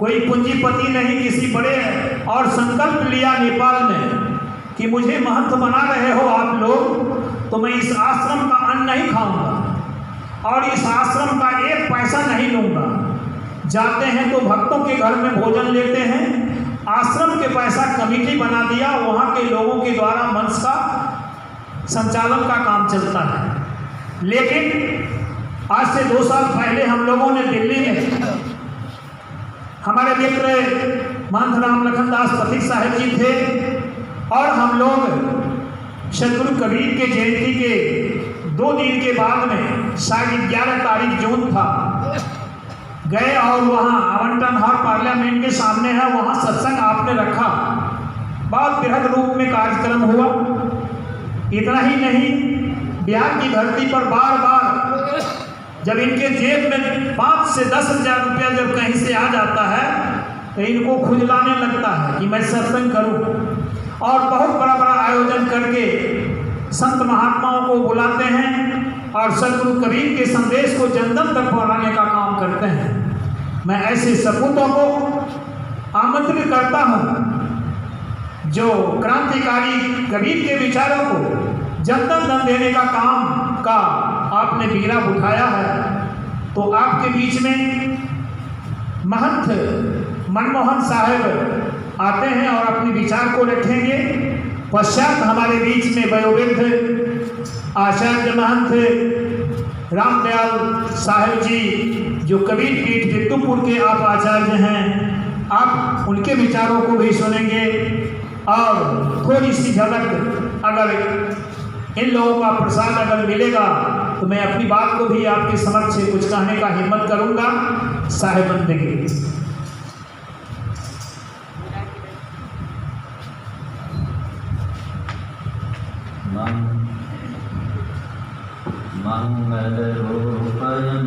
कोई पूंजीपति नहीं, किसी बड़े और संकल्प लिया नेपाल में कि मुझे महंत बना रहे हो आप लोग, तो मैं इस आश्रम का अन्न नहीं खाऊंगा और इस आश्रम का एक पैसा नहीं लूंगा। जाते हैं तो भक्तों के घर में भोजन लेते हैं, आश्रम के पैसा कमेटी बना दिया, वहाँ के लोगों के द्वारा मंच का संचालन का काम चलता है। लेकिन आज से 2 साल पहले हम लोगों ने दिल्ली में, हमारे मित्र महंत राम लखन दास पथिक साहिब जी थे और हम लोग सदगुरु कबीर के जयंती के 2 दिन के बाद में शायद 11 तारीख जून था, गए और वहाँ आवंटन हॉल पार्लियामेंट के सामने है, वहाँ सत्संग आपने रखा। बहुत बृहद रूप में कार्यक्रम हुआ। इतना ही नहीं, बिहार की धरती पर बार बार जब इनके जेब में 5 से 10 हज़ार रुपया जब कहीं से आ जाता है तो इनको खुजलाने लगता है कि मैं सत्संग करूं, और बहुत बड़ा बड़ा आयोजन करके संत महात्माओं को बुलाते हैं और सदगुरु कबीर के संदेश को जन जन तक पहुँचाने का काम करते हैं। मैं ऐसे सपूतों को आमंत्रित करता हूँ जो क्रांतिकारी कबीर के विचारों को जन तन देने का काम का आपने बीड़ा उठाया है। तो आपके बीच में महंत मनमोहन साहब आते हैं और अपने विचार को रखेंगे। पश्चात हमारे बीच में वयोवृद्ध आचार्य महंत रामदयाल साहब जी, जो कबीर पीठ बिट्टूपुर के आप आचार्य हैं, आप उनके विचारों को भी सुनेंगे और थोड़ी सी झलक अगर इन लोगों का प्रसाद अगर मिलेगा तो मैं अपनी बात को भी आपके समक्ष से कुछ कहने का हिम्मत करूंगा। साहेब बंदगी मंगल रूपयं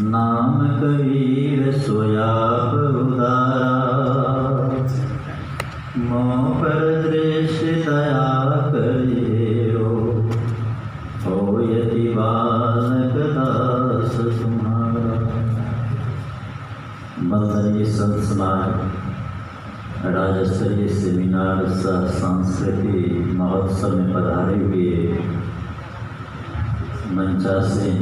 नाम कबीर सोयाप उदारा, मोह पर दृश्य दया करियो, हो यदि बालक दास तुम्हारा। वंदनीय संत समाज राज्य स्तरीय सेमिनार सह सांस्कृतिक महोत्सव में पधारे हुए मंचासीन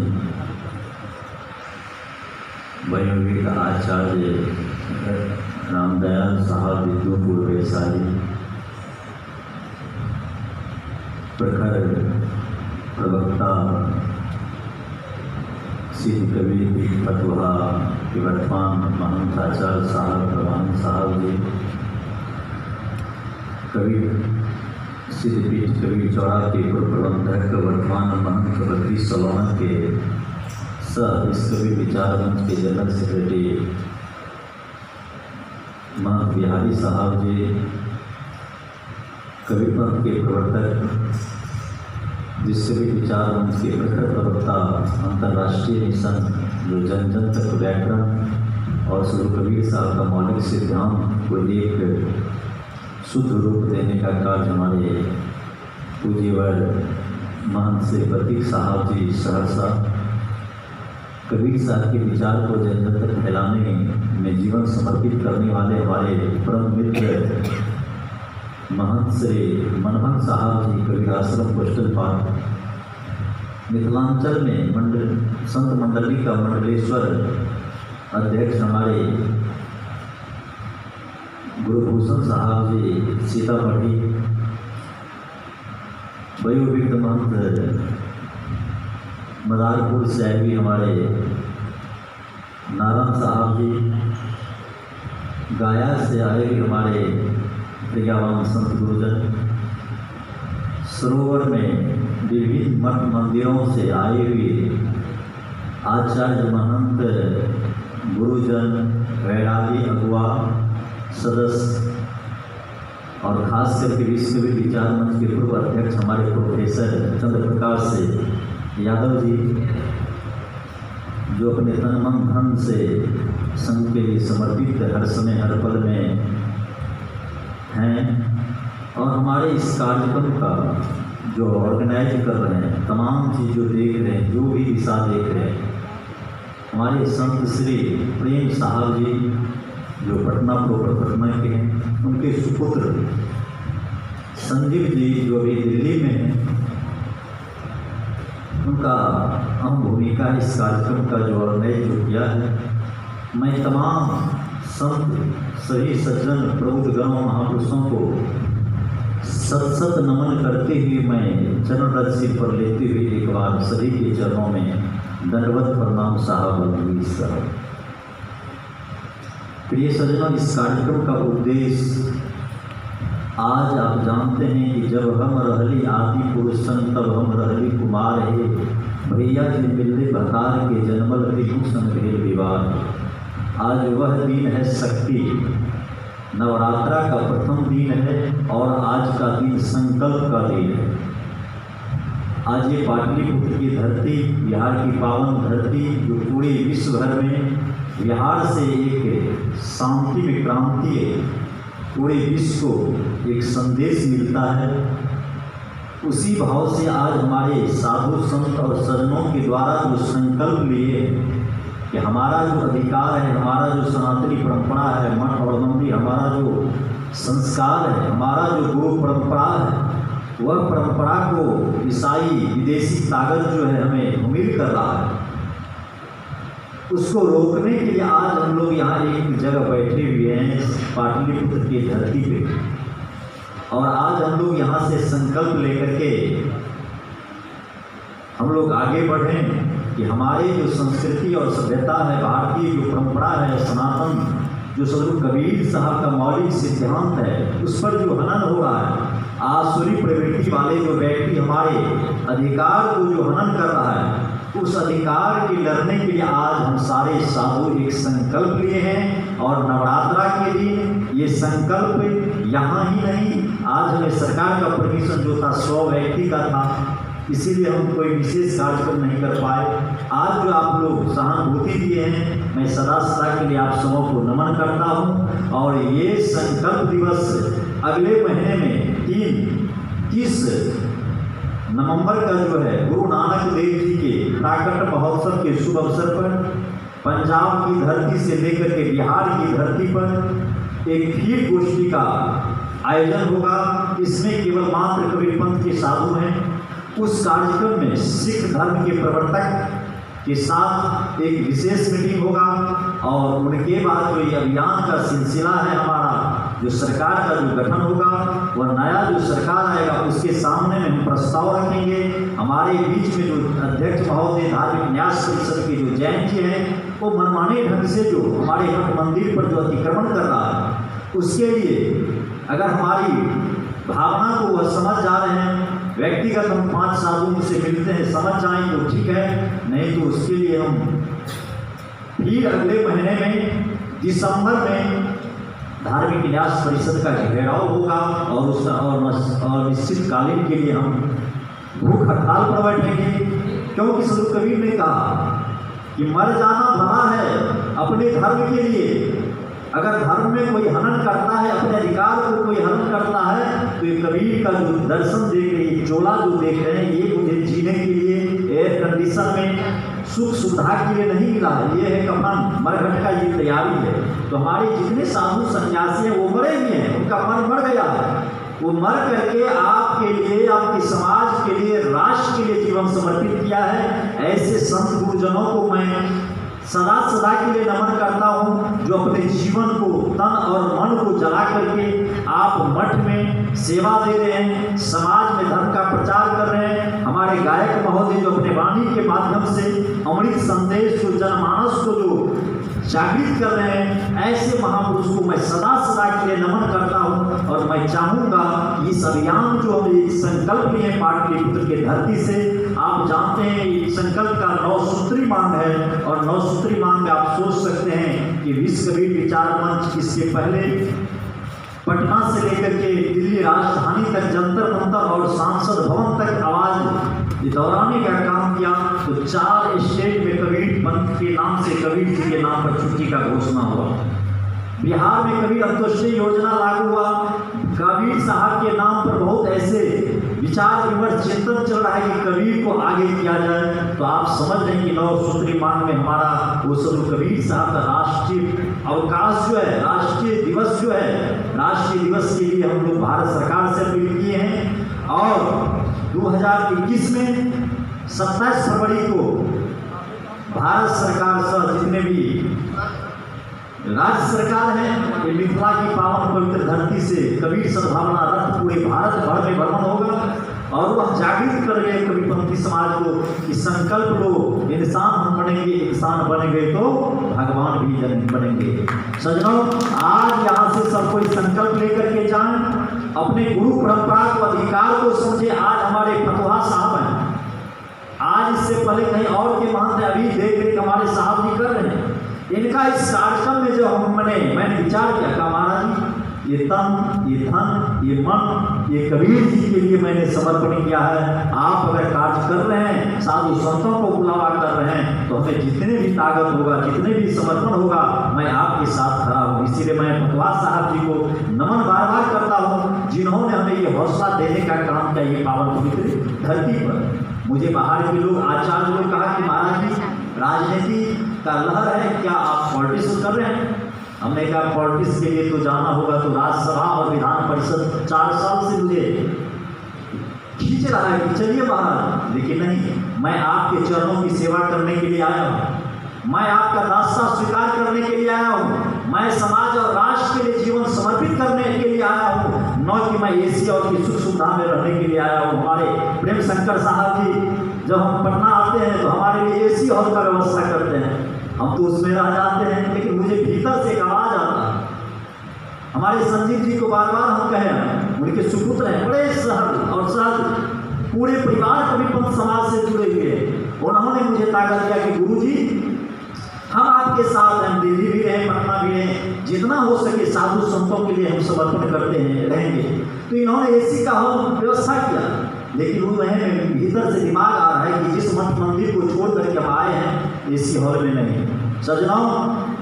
वयोवृद्ध आचार्य रामदयाल साहब बिट्टूपुर वैशाली, प्रखर प्रवक्ता सिद्ध कबीर फतुहा के वर्तमान महंत आचार्य साहब प्रवान साहब जी, कबीर सिद्ध पीठ कबीर चौड़ा के पूर्व प्रबंधक वर्तमान महंत बद्री सलोना के सह इस कबीर विचार मंच के जनरल सेक्रेटरी महंत बिहारी साहब जी, कबीर पंथ के प्रवर्तक जिस कबीर विचार मंच के प्रखर प्रवक्ता अंतर्राष्ट्रीय मिशन जो जन जन तक व्याकरण और शुरू कबीर साहब का मौलिक सिद्धांत को एक शुद्ध रूप देने का कार्य हमारे पूज्यवर महंत श्री प्रतीक साहब जी सहरसा, कबीर साहब के विचार को जन जन तक फैलाने में जीवन समर्पित करने वाले हमारे परम मित्र महंत श्री मनमोहन साहब जी, कबीर आश्रम पोस्टल पार्क मिथिलांचल में संत मंडली का मंडलेश्वर अध्यक्ष हमारे गुरुभूषण साहब जी सीतामढ़ी, वयोवृद्ध महंत मदारपुर से आए भी हमारे नारायण साहब जी, गाया से आए भी हमारे प्रियावान संत गुरुजन, सरोवर में विभिन्न मठ मंदिरों से आए हुए आचार्य महंत गुरुजन, वैरागी अगुआ सदस्य और खास करके विश्व विचार मंच के पूर्व अध्यक्ष हमारे प्रोफेसर चंद्र प्रकाश से यादव जी, जो अपने तन मन धन से संघ के लिए समर्पित हर समय हर पल में हैं, और हमारे इस कार्यक्रम का जो ऑर्गेनाइज कर रहे हैं, तमाम चीज़ जो देख रहे हैं, जो भी दिशा देख रहे हैं, हमारे संत श्री प्रेम साहब जी जो पटना प्रोपर पटना के हैं, उनके सुपुत्र संजीव जी जो अभी दिल्ली में हैं, उनका अहम भूमिका इस कार्यक्रम का जो ऑर्गेनाइज जो किया है। मैं तमाम संत सही सज्जन प्रबुद्धगण महापुरुषों को सत सत नमन करते हुए मैं चरण रज सिर पर लेते हुए एक बार सभी के चरणों में दंडवत प्रणाम साहब। प्रिय सज्जनों, इस कार्यक्रम का उद्देश्य आज आप जानते हैं कि जब हम रहली आदि पुरुषन तब हम रहली कुमार है, भैया जी मिलने भतार के जन्मल विभूषण भेल विवाह। आज वह दिन है शक्ति, नवरात्रा का प्रथम दिन है और आज का दिन संकल्प का दिन है। आज ये पाटलिपुत्र की धरती, बिहार की पावन धरती, जो पूरे विश्व भर में बिहार से एक शांति में क्रांति है, पूरे विश्व को एक संदेश मिलता है। उसी भाव से आज हमारे साधु संत और सज्जनों के द्वारा जो संकल्प लिए कि हमारा जो अधिकार है, हमारा जो सनातनी परंपरा है, मठ और मंदिर, हमारा जो संस्कार है, हमारा जो गुरु परंपरा है, वह परंपरा को ईसाई विदेशी ताकत जो है हमें धूमिल कर रहा है, उसको रोकने के लिए आज हम लोग यहाँ एक जगह बैठे हुए हैं पाटलिपुत्र की धरती पे। और आज हम लोग यहाँ से संकल्प लेकर के हम लोग आगे बढ़ें कि हमारे जो संस्कृति और सभ्यता है, भारतीय जो परंपरा है, सनातन जो सदगुरु कबीर साहब का मौलिक सिद्धांत है, उस पर जो हनन हो रहा है, आसुरी प्रवृत्ति वाले जो व्यक्ति हमारे अधिकार को जो हनन कर रहा है, उस अधिकार के लड़ने के लिए आज हम सारे साधु एक संकल्प लिए हैं। और नवरात्रा के दिन ये संकल्प यहाँ ही नहीं, आज हमें सरकार का परमिशन जो था 100 व्यक्ति का था, इसीलिए हम कोई विशेष कार्यक्रम नहीं कर पाए। आज जो आप लोग सहानुभूति दिए हैं, मैं सदा सदा के लिए आप सबों को नमन करता हूँ। और ये संकल्प दिवस अगले महीने में 30 नवंबर का जो है गुरु नानक देव जी के प्राकट्य महोत्सव के शुभ अवसर पर पंजाब की धरती से लेकर के बिहार की धरती पर एक खीर गोष्ठी का आयोजन होगा। इसमें केवल मात्र कबीर पंथ के साधु हैं। उस कार्यक्रम में सिख धर्म के प्रवर्तक के साथ एक विशेष मीटिंग होगा और उनके बाद जो ये अभियान का सिलसिला है, हमारा जो सरकार का जो गठन होगा, वह नया जो सरकार आएगा उसके सामने में हम प्रस्ताव रखेंगे। हमारे बीच में जो अध्यक्ष महोदय धार्मिक न्यास परिषद के जो जैन जी हैं, वो मनमाने ढंग से जो हमारे मठ मंदिर पर जो अतिक्रमण कर रहा है, उसके लिए अगर हमारी भावना को वह समझ जा रहे हैं, व्यक्तिगत हम 5 साधुओं से मिलते हैं, समझ जाएं तो ठीक है, नहीं तो उसके लिए हम फिर अगले महीने में दिसंबर में धार्मिक न्यास परिषद का घेराव होगा और उसका और निश्चित कालीन के लिए हम भूख हड़ताल पर बैठेंगे। क्योंकि सदगुरु कबीर ने कहा कि मर जाना भला है अपने धर्म के लिए। अगर धर्म में कोई हनन करता है, अपने अधिकार को कोई हनन करता है, तो ये कबीर का जो दर्शन देख रहे हैं, चोला जो देख रहे हैं, ये मुझे जीने के लिए एयर कंडीशन में सुख सुविधा के लिए नहीं मिला है, ये है कफन मरघट का ये तैयारी है। तो हमारे जितने साधु सन्यासी हैं वो मरे हुए हैं, उनका मन मर गया है, वो मर करके आपके लिए, आपके समाज के लिए, राष्ट्र के लिए जीवन समर्पित किया है। ऐसे संत गुरुजनों को मैं सदा सदा के लिए नमन करता हूँ, जो अपने जीवन को, तन और मन को जला करके आप मठ में सेवा दे रहे हैं, समाज में धर्म का प्रचार कर रहे हैं। हमारे गायक महोदय जो अपने वाणी के माध्यम से अमृत संदेश को, जनमानस को जो जागृत कर रहे हैं, ऐसे महापुरुष को मैं सदा सदा के लिए नमन करता हूँ। और मैं चाहूँगा कि इस अभियान जो हम एक संकल्प लिए पाटलिपुत्र के धरती से, आप जानते हैं इस संकल्प का 9 सूत्री मांग है। और 9 सूत्री मांग में आप सोच सकते हैं कि विश्व कबीर विचार मंच इसके पहले पटना से लेकर के दिल्ली राजधानी तक, जंतर मंतर और सांसद भवन तक आवाज दौड़ाने का काम किया। तो 4 स्टेट में कबीर पंथ के नाम से, कबीर जी के नाम पर छुट्टी का घोषणा हुआ। बिहार में कबीर अंत्योदय योजना लागू हुआ। कबीर साहब के नाम पर बहुत ऐसे विचार विमर्श चिंतन चल रहा है कि कबीर को आगे किया जाए। तो आप समझ रहे हैं कि 9 सूत्री मांग में हमारा वो सब कबीर साहब का राष्ट्रीय अवकाश जो है, राष्ट्रीय दिवस जो है, राष्ट्रीय दिवस के लिए हम लोग भारत सरकार से अपील किए हैं। और 2021 में 27 फरवरी को भारत सरकार सह जितने भी राज्य सरकार है, ये मिथिला की पावन पवित्र धरती से कबीर सद्भावना रथ पूरे भारत भर में भ्रमण होगा और वह जागृत कर रहे कबीरपंथी समाज को कि संकल्प लो, इंसान हम बनेंगे, इंसान बनेंगे तो भगवान भी जन बनेंगे। सज्जनों, आज यहाँ से सब कोई संकल्प लेकर के जाएं, अपने गुरु परंपरा को, अधिकार को समझे। आज हमारे फतुहा साहब हैं, आज इससे पहले कहीं और के महंत अभी देख रेख हमारे साहब जी कर रहे हैं। इनका इस कार्यक्रम में जो मैंने विचार किया कि महाराज जी, ये तन, ये धन, ये मन, ये कबीर जी के लिए मैंने समर्पण किया है। आप अगर कार्य कर रहे हैं, साधु संतों को बुलावा कर रहे हैं, तो हमें जितने भी ताकत होगा, जितने भी समर्पण होगा, मैं आपके साथ खड़ा हूँ। इसीलिए मैं फतुहा साहब जी को नमन बार बार करता हूँ, जिन्होंने हमें ये हौसला देने का काम किया ये पावन पवित्र धरती पर। मुझे बाहर के लोग, आचार्य लोग कहा कि महाराज जी, राजनीति का लहर है, क्या आप पॉलिटिक्स कर रहे हैं? हमने कहा पॉलिटिक्स के लिए तो जाना होगा तो राज्यसभा और विधान परिषद 4 साल से मुझे खींच रहा है कि चलिए बाहर, लेकिन नहीं, मैं आपके चरणों की सेवा करने के लिए आया हूँ, मैं आपका दास्ता स्वीकार करने के लिए आया हूँ, मैं समाज और राष्ट्र के लिए जीवन समर्पित करने के लिए आया हूँ, न कि मैं एसी और की सुख सुविधा में रहने के लिए आया हूँ। हमारे प्रेम शंकर साहब जी जब हम पटना आते हैं तो हमारे लिए एसी हॉल का व्यवस्था करते हैं, हम तो उसमें रह जाते हैं, लेकिन मुझे भीतर से एक आवाज आता है। हमारे संजीव जी को बार बार हम कहें, उनके सुपुत्र हैं, बड़े सहज और सहज, पूरे परिवार कबीरपंथ समाज से जुड़े हुए। उन्होंने मुझे ताकत दिया कि गुरुजी, हम आपके साथ हैं, दिल्ली भी रहे, पटना भी रहे, जितना हो सके साधु संतों के लिए हम समर्पण करते हैं, रहेंगे। तो इन्होंने एसी का हम व्यवस्था किया, लेकिन वो वह भीतर से दिमाग आ रहा है कि जिस मठ मंदिर को छोड़ करके हम आए हैं, एसी हॉल में नहीं। सज्जनों,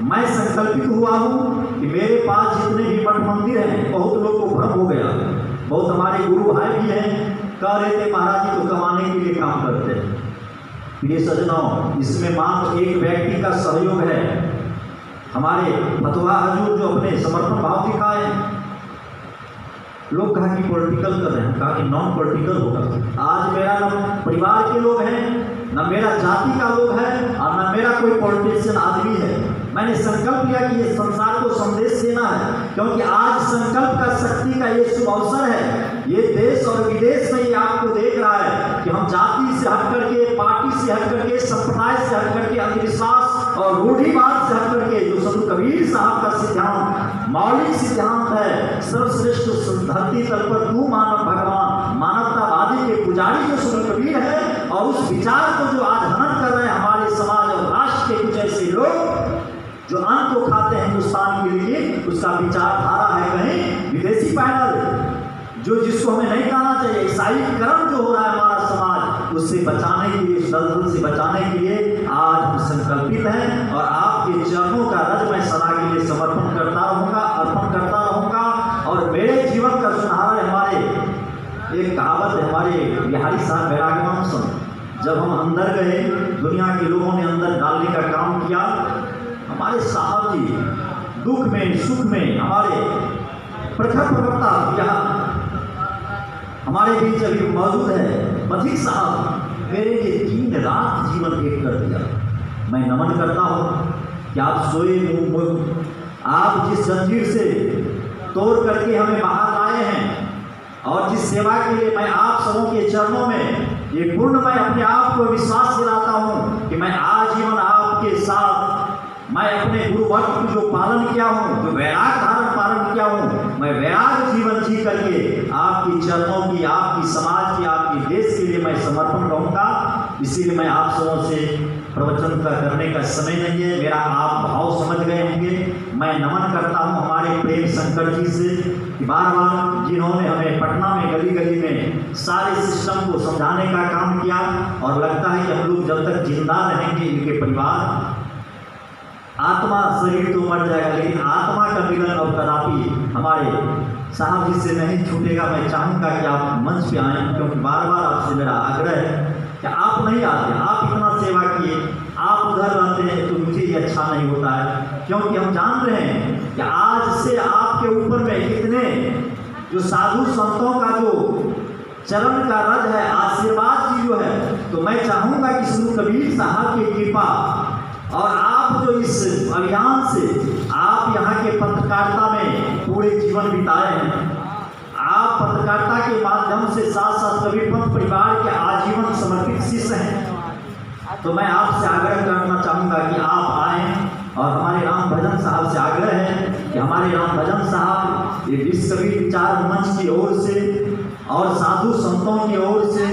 मैं संकल्पित हुआ हूँ कि मेरे पास जितने भी मठ मंदिर हैं, बहुत लोग को भ्रम हो गया, बहुत हमारे गुरु भाई भी हैं, कह रहे थे महाराज जी तो कमाने के लिए काम करते हैं। प्रिय सज्जनों, इसमें मात्र एक व्यक्ति का सहयोग है, हमारे फतुहा हजूर जो अपने समर्पण भाव दिखाए। लोग कहा कि पॉलिटिकल कर रहे हैं, कहा कि नॉन पॉलिटिकल होगा। आज मेरा न परिवार के लोग हैं, न मेरा जाति का लोग है, और न मेरा कोई पॉलिटिशियन आदमी है। मैंने संकल्प लिया कि ये संसार को संदेश देना है, क्योंकि आज संकल्प का शक्ति का ये शुभ अवसर है। ये देश और विदेश में ये आपको देख रहा है कि हम जाति से हट करके, पार्टी से हट करके, संप्रदाय से हट करके, अंधविश्वास और रूढ़िवाद से हट करके, जो संत कबीर साहब का सिद्धांत, मौलिक सिद्धांत है, सर्वश्रेष्ठ धरती तल पर तू मानव भगवान, मानवतावादी के पुजारी जो संत कबीर है, और उस विचार को जो आज हनन कर रहे हैं हमारे समाज और राष्ट्र के कुछ ऐसे लोग जो अन्न को खाते हैं हिंदुस्तान के लिए, उसका विचारधारा है कहीं विदेशी पैनल, जो जिसको हमें नहीं कहना चाहिए। ईसाईकरण जो हो रहा है हमारा समाज, उससे बचाने के लिए, उस दलदल से बचाने के लिए आज हम संकल्पित हैं, और आपके चरणों का रज मैं सदा के लिए समर्पण करता रहूँगा, अर्पण करता रहूँगा। और मेरे जीवन का सुनहरा हमारे एक कहावत है, हमारे बिहारी साहब बैरागमान सुन, जब हम अंदर गए, दुनिया के लोगों ने अंदर डालने का काम किया, हमारे साहब जी दुख में सुख में हमारे प्रखर प्रवक्ता यहाँ हमारे बीच अभी मौजूद है, पथिक साहब, मेरे लिए दिन रात जीवन एक कर दिया। मैं नमन करता हूँ कि आप सोए मुँह, आप जिस जंजीर से तोड़ करके हमें बाहर लाए हैं, और जिस सेवा के लिए मैं आप सबों के चरणों में ये पूर्ण मैं अपने आप को विश्वास दिलाता हूँ कि मैं आजीवन आपके साथ, मैं अपने गुरुवर्ग को जो पालन किया हूँ, जो वैराग धारण पालन किया हूँ, मैं वैराग जीवन जी करके आपकी चरणों की, आपकी समाज की, आपके देश के लिए मैं समर्पण रहूँगा। इसीलिए मैं आप सबों से प्रवचन का करने का समय नहीं है, मेरा आप भाव समझ गए होंगे। मैं नमन करता हूँ हमारे प्रेम शंकर जी से कि बार बार जिन्होंने हमें पटना में गली गली में सारे सिस्टम को समझाने का काम किया, और लगता है कि हम लोग जब तक जिंदा रहेंगे, इनके परिवार आत्मा शरीर तो मर जाएगा, लेकिन आत्मा का मिलन अब कदापि हमारे साहब जी से नहीं छूटेगा। मैं चाहूँगा कि आप मंच पे आएँ, क्योंकि बार बार आपसे मेरा आग्रह है कि आप नहीं आते, आप इतना सेवा किए, आप उधर रहते हैं, तो मुझे ये अच्छा नहीं होता है। क्योंकि हम जान रहे हैं कि आज से आपके ऊपर में इतने जो साधु संतों का जो चरण का रज है, आशीर्वाद जी जो है, तो मैं चाहूँगा कि श्री कबीर साहब की कृपा और आप जो इस अभियान से आप यहाँ के पत्रकारिता में पूरे जीवन बिताए हैं, आप पत्रकारिता के माध्यम से साथ साथ कबीर पंथ परिवार के आजीवन समर्पित शिष्य हैं, तो मैं आपसे आग्रह करना चाहूँगा कि आप आएँ। और हमारे राम भजन साहब से आग्रह है कि हमारे राम भजन साहब ये विश्व कबीर विचार मंच की ओर से और साधु संतों की ओर से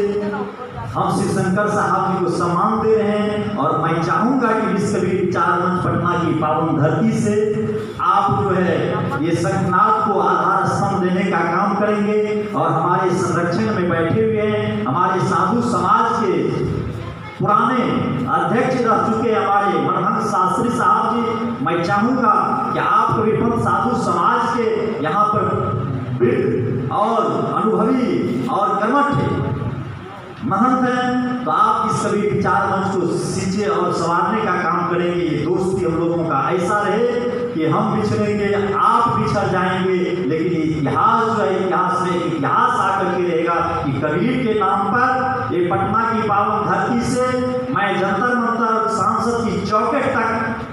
हम श्री शंकर साहब जी को सम्मान दे रहे हैं। और मैं चाहूँगा कि विश्व कबीर विचार मंच पटना की पावन धरती से आप जो है ये शंखनाद को आधार स्तंभ देने का काम करेंगे। और हमारे संरक्षण में बैठे हुए हैं हमारे साधु समाज के पुराने अध्यक्ष रह चुके हमारे मनहंस शास्त्री साहब जी, मैं चाहूँगा कि आप कबीर पंथ साधु समाज के यहाँ पर वृद्ध और अनुभवी और कर्मठ महंत हैं, तो आप इस कबीर विचार मंच को सींचे और संवारने का काम करेंगे। ये दोस्ती हम लोगों का ऐसा रहे कि हम बिछड़ेंगे, आप बिछड़ जाएंगे, लेकिन इतिहास जो है इतिहास में इतिहास आकर के रहेगा कि कबीर के नाम पर ये पटना की पावन धरती से मैं जंतर मंतर सांसद की चौखट तक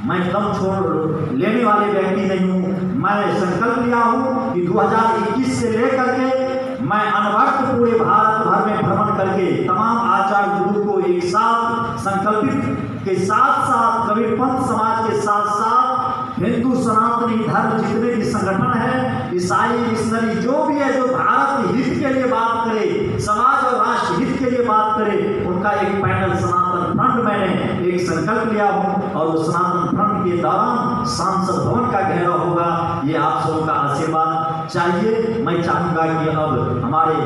मैं दम छोड़ लेने वाले व्यक्ति नहीं हूँ। मैं संकल्प लिया हूँ कि 2021 से लेकर के मैं अनवरत पूरे भारत भर में भ्रमण करके तमाम आचार्य गुरु को एक साथ संकल्पित के साथ साथ कबीर पंथ समाज के साथ साथ हिंदू सनातनी धर्म जितने भी संगठन है, ईसाई मिशनरी जो भी है, जो भारत हित के लिए बात करे, समाज और राष्ट्र हित के लिए बात करे, उनका एक पैनल सनातन फ्रंट मैंने एक संकल्प लिया हूँ। और वो सनातन फ्रंट के दौरान सांसद भवन का घेरा होगा। ये आप सबों का आशीर्वाद चाहिए। मैं चाहूँगा कि अब हमारे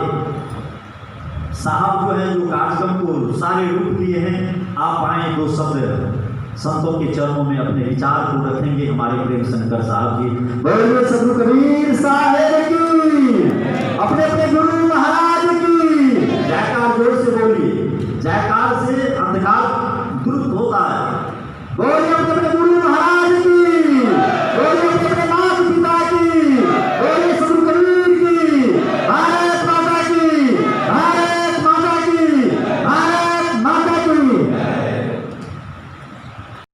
साहब जो है जो कार्यक्रम को सारे रूप लिए हैं, आप आए दो शब्द संतों के चरणों में अपने विचार को रखेंगे। हमारे प्रेम शंकर साहब जी, बोलिए सद्गुरु कबीर साहेब की, अपने अपने गुरु महाराज की जयकार जोर से बोलिए। जयकार से अंधकार